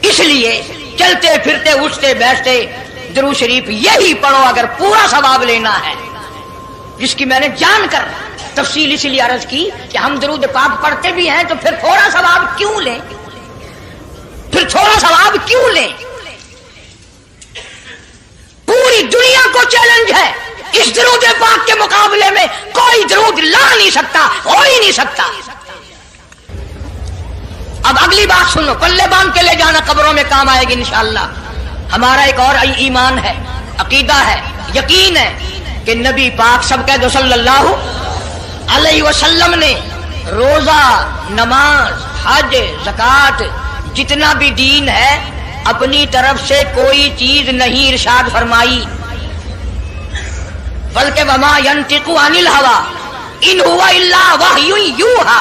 S1: इसलिए चलते फिरते उठते बैठते दरूद शरीफ यही पढ़ो अगर पूरा सवाब लेना है, जिसकी मैंने जानकर तफसील इसलिए अर्ज की कि हम दरूद पाक पढ़ते भी हैं तो फिर थोड़ा सवाब क्यों लें, फिर थोड़ा सवाब क्यों लें? पूरी दुनिया को चैलेंज है, इस दरूद पाक के मुकाबले में कोई दरूद ला नहीं सकता, हो ही नहीं सकता। अब अगली बात सुनो, पल्ले बांध के ले जाना, कब्रों में काम आएगी इंशाअल्लाह। हमारा एक और ईमान है, अकीदा है, यकीन है कि नबी पाक सब कह दो सल्लल्लाहु अलैहि वसल्लम ने रोजा, नमाज, हज, ज़कात, जितना भी दीन है अपनी तरफ से कोई चीज नहीं इरशाद फरमाई, बल्कि वमा यंतिकु अनिल हवा इन हुवा इल्ला वहयुन यूहा।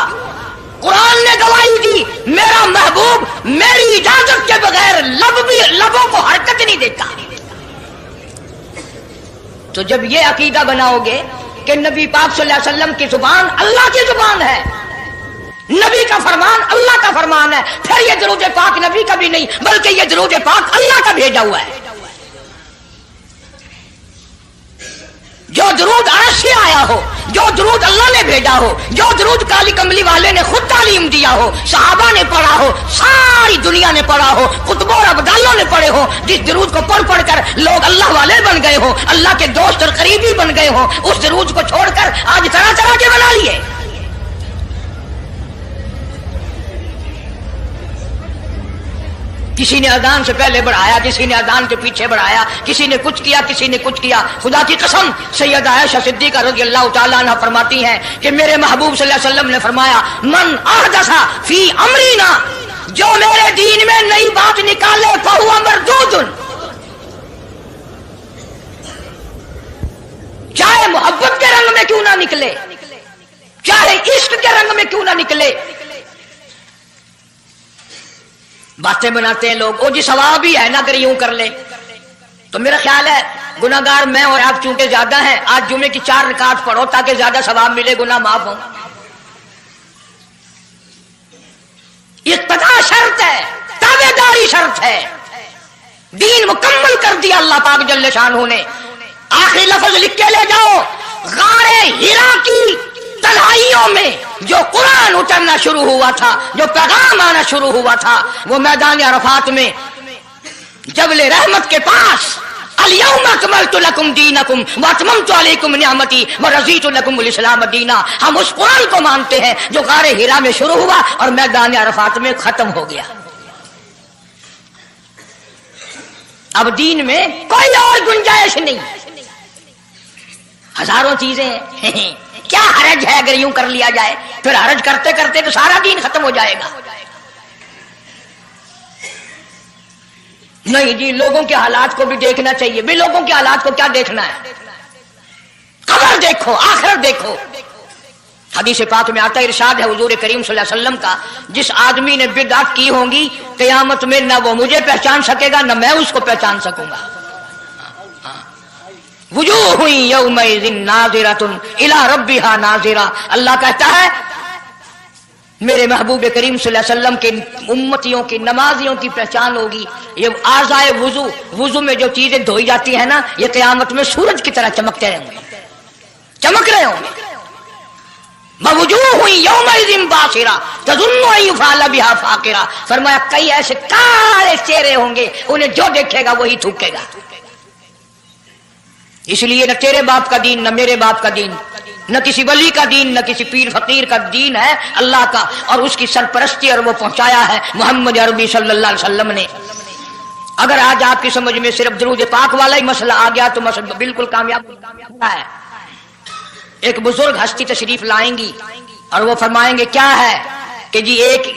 S1: कुरान ने गवाही दी, मेरा महबूब मेरी इजाजत के बगैर लबों को हरकत नहीं देता। तो जब ये अकीदा बनाओगे कि नबी पाक सल्लल्लाहु अलैहि वसल्लम की जुबान अल्लाह की जुबान है, नबी का फरमान अल्लाह का फरमान है, फिर ये दरूद पाक नबी का भी नहीं बल्कि ये दरूद पाक अल्लाह का भेजा हुआ है। जो दरूद अर्श से आया हो, जो दरूद अल्लाह ने भेजा हो, जो दरूद काली कमली वाले ने खुद तालीम दिया हो, सहाबा ने पढ़ा हो, सारी दुनिया ने पढ़ा हो, कुतुब और अब्दालों ने पढ़े हो, जिस दरूद को पढ़ पढ़ कर लोग अल्लाह वाले बन गए हो, अल्लाह के दोस्त और करीबी बन गए हो, उस दरूद को छोड़कर आज तरह तरह के बना लिए। किसी ने अजान से पहले बढ़ाया, किसी ने अजान के पीछे बढ़ाया, किसी ने कुछ किया, किसी ने कुछ किया। खुदा की कसम सैयदा आयशा सिद्दीका रज़ियल्लाहु ताला अन्हा फरमाती हैं कि मेरे महबूब सल्लल्लाहु अलैहि वसल्लम ने फरमाया, मन अहदसा फी अमरीना, जो मेरे दीन में नई बात निकाले फहुवा मरदूदुन, चाहे मोहब्बत के रंग में क्यों ना निकले, चाहे इश्क के रंग में क्यों ना निकले। बातें बनाते हैं लोग, ओ जी सवाब ही है ना, अगर यूं कर ले। तो मेरा ख्याल है गुनाहगार मैं और आप चूंकि ज्यादा हैं, आज जुमे की 4 रकात पढ़ो ताकि ज्यादा सवाब मिले, गुनाह माफ हो। इत्तबा शर्त है, ताबेदारी शर्त है। दीन मुकम्मल कर दिया अल्लाह पाक जल्ले शानहू ने। आखिरी लफ्ज लिख के ले जाओ, गारे हिरा की तन्हाइयों में जो कुरान उतरना शुरू हुआ था, जो पैगाम आना शुरू हुआ था, वो मैदान अरफात में जबले रहमत के पास अल-यौमा अकमलतु लकुम दीनकुम व अतममतु अलैकुम निअमती व रज़ीतु लकुमुल इस्लाम दीना। हम उस कुरान को मानते हैं जो गारे हिरा में शुरू हुआ और मैदान अरफात में खत्म हो गया। अब दीन में कोई और गुंजाइश नहीं, हजारों चीजें हैं। क्या हरज है अगर यूं कर लिया जाए, फिर हरज करते करते तो सारा दीन खत्म हो जाएगा। नहीं जी, लोगों के हालात को भी देखना चाहिए। भी लोगों के हालात को क्या देखना है, कब्र देखो, आखिरत देखो। हदीस पाक में आता है, इरशाद है हुजूर करीम सल्लल्लाहु अलैहि वसल्लम का, जिस आदमी ने बिदअत की होंगी क़यामत में न वो मुझे पहचान सकेगा न मैं उसको पहचान सकूंगा। वुजूह यौमइज़िन नाज़िरतुन इला रब्बिहा नाज़िरा। अल्लाह कहता है मेरे महबूब करीम सल्लल्लाहु अलैहि वसल्लम के उम्मतियों की, नमाजियों की पहचान होगी। ये आज़ाए वुजू, वुजू में जो चीजें धोई जाती है ना, ये क़यामत में सूरज की तरह चमकते रहेंगे, चमक रहे होंगे। वुजूह यौमइज़िन बासिरा तज़ुन्नु अन युफ़अल बिहा फ़ाक़िरा। फरमाया कई ऐसे काले चेहरे होंगे, उन्हें जो देखेगा वही थूकेगा। इसलिए न तेरे बाप का दीन, न मेरे बाप का दीन, न किसी वली का दीन, न किसी पीर फकीर का दीन है, अल्लाह का, और उसकी सरपरस्ती और वो पहुंचाया है मोहम्मद अरबी सल्लल्लाहु अलैहि वसल्लम ने। अगर आज आपकी समझ में सिर्फ दरूद पाक वाला ही मसला आ गया तो मसला बिल्कुल कामयाब है। एक बुजुर्ग हस्ती तशरीफ लाएंगी और वो फरमाएंगे क्या है कि जी एक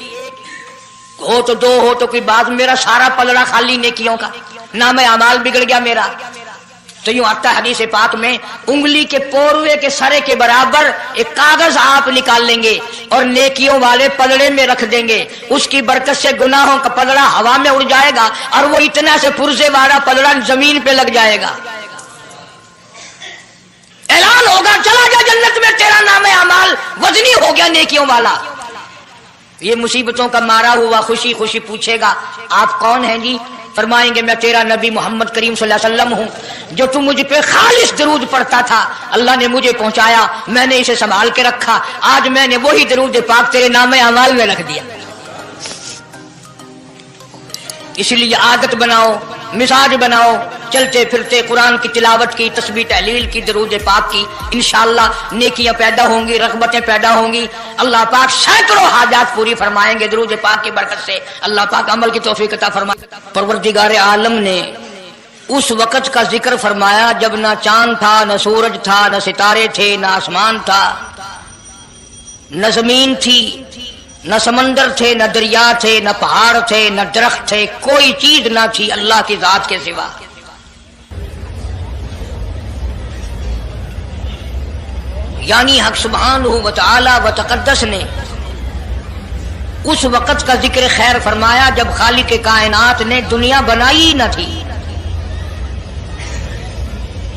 S1: हो तो दो हो तो कोई बात, मेरा सारा पलड़ा खाली नेकियों का, ना मैं अमाल बिगड़ गया मेरा। तो यूं आता है हदीस पाक में, उंगली के पोरवे के सरे के बराबर एक कागज आप निकाल लेंगे और नेकियों वाले पलड़े में रख देंगे। उसकी बरकत से गुनाहों का पलड़ा हवा में उड़ जाएगा और वो इतना से पुरजे वाला पलड़ा जमीन पे लग जाएगा। ऐलान होगा चला जा जन्नत में, तेरा नाम अमाल वजनी हो गया नेकियों वाला। ये मुसीबतों का मारा हुआ खुशी खुशी पूछेगा आप कौन हैं जी? फरमाएंगे मैं तेरा नबी मोहम्मद करीम सल्लल्लाहु अलैहि वसल्लम हूं, जो तू मुझ पे खालिस दरूद पढ़ता था, अल्लाह ने मुझे पहुंचाया, मैंने इसे संभाल के रखा, आज मैंने वही दरूद पाक तेरे नाम अमाल में रख दिया। इसलिए आदत बनाओ, मिजाज बनाओ, चलते फिरते कुरान की तिलावत की, तस्बीह तहलील की, दरूद पाक की, इंशाअल्लाह नेकियां पैदा होंगी, रग़बतें पैदा होंगी। अल्लाह पाक सैकड़ों हाजात पूरी फरमाएंगे दरूद पाक की बरकत से। अल्लाह पाक अमल की तौफीक अता फरमाए। परवरदिगार आलम ने उस वक़्त का जिक्र फरमाया जब ना चांद था, न सूरज था, न सितारे थे, न आसमान था, न जमीन थी, न समंदर थे, न दरिया थे, न पहाड़ थे, न दरख्त थे, कोई चीज ना थी अल्लाह की जात के सिवा। यानी हक सुब्हानहू व तआला व तक़द्दस ने उस वक़्त का जिक्र खैर फरमाया जब खालिक कायनात ने दुनिया बनाई न थी।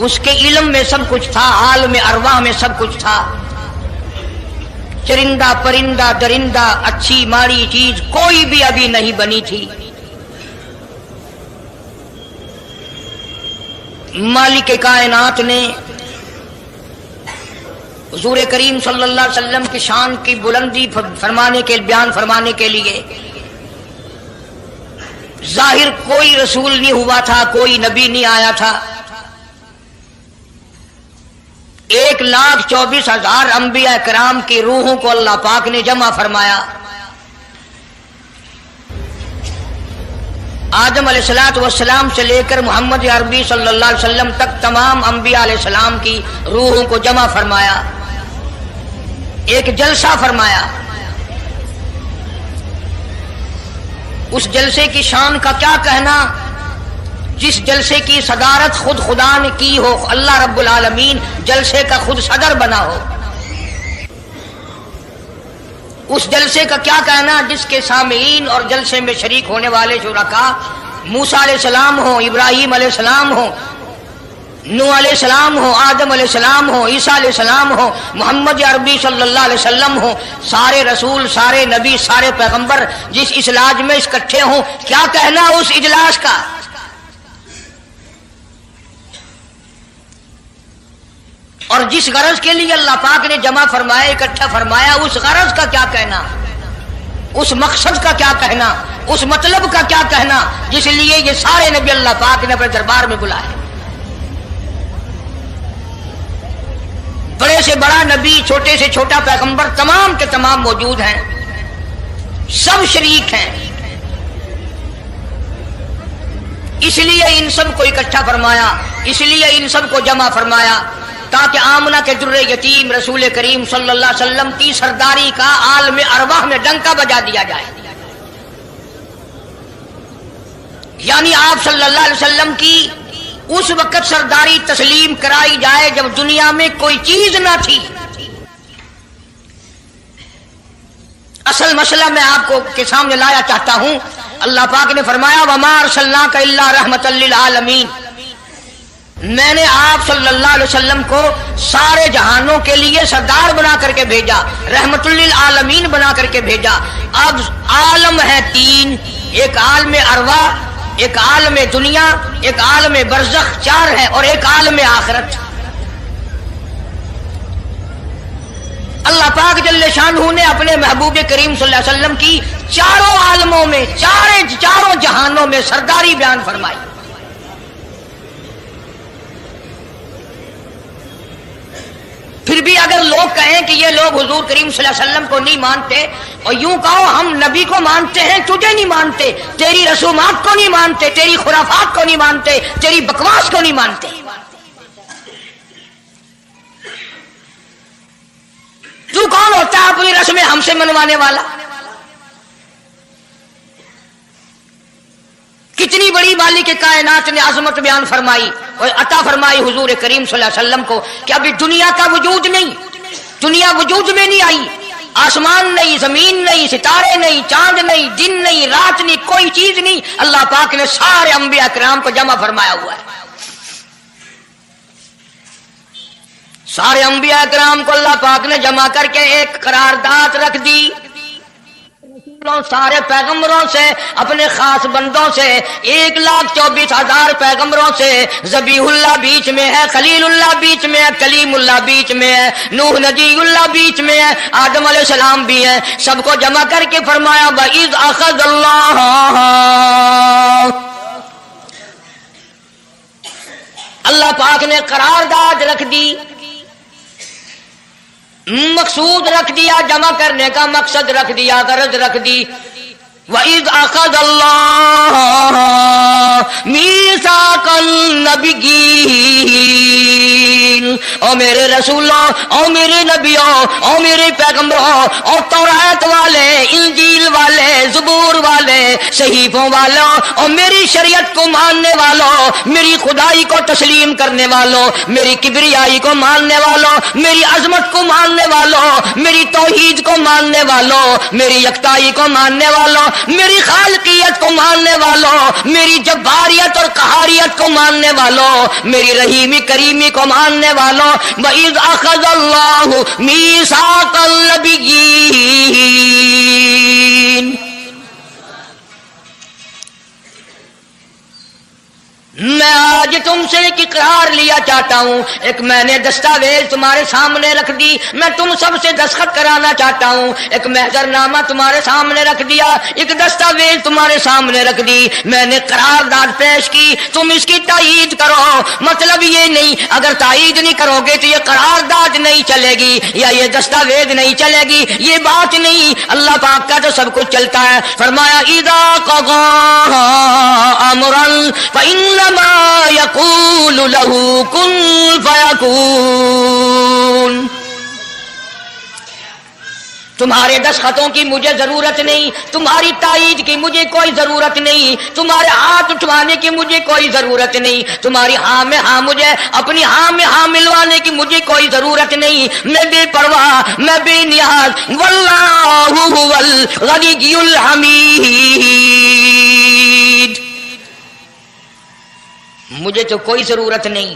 S1: उसके इल्म में सब कुछ था, आलम अरवाह में सब कुछ था। चरिंदा परिंदा दरिंदा, अच्छी माड़ी चीज कोई भी अभी नहीं बनी थी। मालिक कायनात ने हुजूर करीम सल्लल्लाहु अलैहि वसल्लम की शान की बुलंदी फरमाने के बयान फरमाने के लिए जाहिर कोई रसूल नहीं हुआ था, कोई नबी नहीं आया था। 1,24,000 अंबिया कराम की रूहों को अल्लाह पाक ने जमा फरमाया। आदम अलैहिस्सलातु वस्सलाम से लेकर मोहम्मद अरबी सल्लल्लाहु अलैहि वसल्लम तक तमाम अंबिया अलैहिस्सलाम की रूहों को जमा फरमाया, एक जलसा फरमाया। उस जलसे की शान का क्या कहना, جس جلسے کی صدارت خود خدا نے کی ہو، اللہ رب العالمین جلسے کا خود صدر بنا ہو، اس جلسے کا کیا کہنا جس کے سامعین اور جلسے میں شریک ہونے والے شرکاء موسیٰ علیہ السلام ہو، ابراہیم علیہ السلام ہو، نوح علیہ السلام ہو، آدم علیہ السلام ہو، عیسیٰ علیہ السلام ہو، محمد عربی صلی اللہ علیہ وسلم ہو، سارے رسول، سارے نبی، سارے پیغمبر جس اجلاس میں اکٹھے ہوں، کیا کہنا اس اجلاس کا؟ اور جس غرض کے لیے اللہ پاک نے جمع فرمایا، اکٹھا فرمایا، اس غرض کا کیا کہنا، اس مقصد کا کیا کہنا، اس مطلب کا کیا کہنا جس لیے یہ سارے نبی اللہ پاک نے اپنے دربار میں بلائے۔ بڑے سے بڑا نبی، چھوٹے سے چھوٹا پیغمبر، تمام کے تمام موجود ہیں، سب شریک ہیں، اس لیے ان سب کو اکٹھا فرمایا، اس لیے ان سب کو جمع فرمایا تاکہ آمنہ کے در یتیم رسول کریم صلی اللہ علیہ وسلم کی سرداری کا عالم ارواح میں ڈنکا بجا دیا جائے، یعنی آپ صلی اللہ علیہ وسلم کی اس وقت سرداری تسلیم کرائی جائے جب دنیا میں کوئی چیز نہ تھی۔ اصل مسئلہ میں آپ کو کے سامنے لایا چاہتا ہوں، اللہ پاک نے فرمایا وَمَا أَرْسَلْنَاكَ إِلَّا رَحْمَةً لِّلْعَالَمِينَ، میں نے آپ صلی اللہ علیہ وسلم کو سارے جہانوں کے لیے سردار بنا کر کے بھیجا، رحمت للعالمین بنا کر کے بھیجا۔ اب عالم ہے تین، ایک عالم ارواح، ایک عالم دنیا، ایک عالم برزخ، چار ہے، اور ایک عالم آخرت۔ اللہ پاک جل شانہ نے اپنے محبوب کریم صلی اللہ علیہ وسلم کی چاروں عالموں میں، چاروں جہانوں میں سرداری بیان فرمائی۔ پھر بھی اگر لوگ کہیں کہ یہ لوگ حضور کریم صلی اللہ علیہ وسلم کو نہیں مانتے، اور یوں کہو ہم نبی کو مانتے ہیں، تجھے نہیں مانتے، تیری رسومات کو نہیں مانتے، تیری خرافات کو نہیں مانتے، تیری بکواس کو نہیں مانتے، تو کون ہوتا ہے اپنی رسمیں ہم سے منوانے والا؟ کتنی بڑی مالک کائنات نے عظمت بیان فرمائی اور عطا فرمائی حضور کریم صلی اللہ علیہ وسلم کو کہ ابھی دنیا کا وجود نہیں، دنیا وجود میں نہیں آئی، آسمان نہیں، زمین نہیں، ستارے نہیں، چاند نہیں، دن نہیں، رات نہیں، کوئی چیز نہیں، اللہ پاک نے سارے انبیاء کرام کو جمع فرمایا ہوا ہے۔ سارے انبیاء کرام کو اللہ پاک نے جمع کر کے ایک قرارداد رکھ دی، سارے پیغمبروں سے، اپنے خاص بندوں سے، 1,24,000 پیغمبروں سے، ذبیح اللہ بیچ میں ہے، خلیل اللہ بیچ میں ہے، کلیم اللہ بیچ میں ہے، نوح نجی اللہ بیچ میں ہے، آدم علیہ السلام بھی ہے، سب کو جمع کر کے فرمایا وَإِذْ أَخَذَ اللَّهُ، اللہ پاک نے قرارداد رکھ دی، مقصود رکھ دیا، جمع کرنے کا مقصد رکھ دیا، غرض رکھ دی۔ وَإِذْ أَخَذَ اللَّهُ مِيثَاقَ النَّبِيِّينَ، او میرے رسولوں، او میرے نبیوں، او میرے پیغمبروں، اور تورات والے، انجیل والے، زبور والے، صحیفوں والوں، اور میری شریعت کو ماننے والوں، میری خدائی کو تسلیم کرنے والوں، میری کبریائی کو ماننے والوں، میری عظمت کو ماننے والوں، میری توحید کو ماننے والوں، میری یکتائی کو ماننے والوں، میری خالقیت کو ماننے والوں، میری جباریت اور قہاریت کو ماننے والوں، میری رحیمی کریمی کو ماننے والوں، وَإِذْ أَخَذَ اللَّهُ مِيثَاقَ النَّبِيِّينَ، میں آج تم سے ایک اقرار لیا چاہتا ہوں، ایک میں نے دستاویز تمہارے سامنے رکھ دی، میں تم سب سے دستخط کرانا چاہتا ہوں، ایک محضر نامہ تمہارے سامنے رکھ دیا، ایک دستاویز تمہارے سامنے رکھ دی، میں نے قرارداد پیش کی، تم اس کی تائید کرو۔ مطلب یہ نہیں اگر تائید نہیں کرو گے تو یہ قرارداد نہیں چلے گی یا یہ دستاویز نہیں چلے گی، یہ بات نہیں، اللہ پاک کا تو سب کچھ چلتا ہے۔ فرمایا اذا قضى امرا فإن ما يقول له كن فيكون، تمہارے دستخطوں کی مجھے ضرورت نہیں، تمہاری تائید کی مجھے کوئی ضرورت نہیں، تمہارے ہاتھ اٹھوانے کی مجھے کوئی ضرورت نہیں، تمہاری ہاں میں ہاں مجھے اپنی ہاں میں ہاں ملوانے کی مجھے کوئی ضرورت نہیں، میں بے پرواہ، میں بے نیاز، واللہ هو الغنی الحمید، مجھے تو کوئی ضرورت نہیں،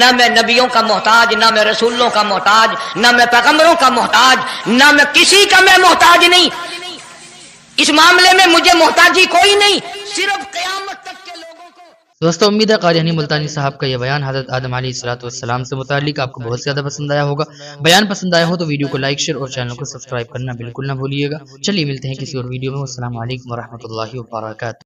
S1: نہ میں نبیوں کا محتاج، نہ میں رسولوں کا محتاج، نہ میں پیغمبروں کا محتاج، نہ میں کسی کا میں محتاج نہیں، اس معاملے میں مجھے محتاجی کوئی نہیں، صرف قیامت تک کے لوگوں کو۔
S2: دوستو امید ہے قاری حنی ملتانی صاحب کا یہ بیان حضرت آدم علیہ السلام سے متعلق آپ کو بہت زیادہ پسند آیا ہوگا۔ بیان پسند آیا ہو تو ویڈیو کو لائک شیئر اور چینل کو سبسکرائب کرنا بالکل نہ بھولیے گا۔ چلیے ملتے ہیں کسی اور ویڈیو میں، والسلام علیکم ورحمۃ اللہ وبرکاتہ۔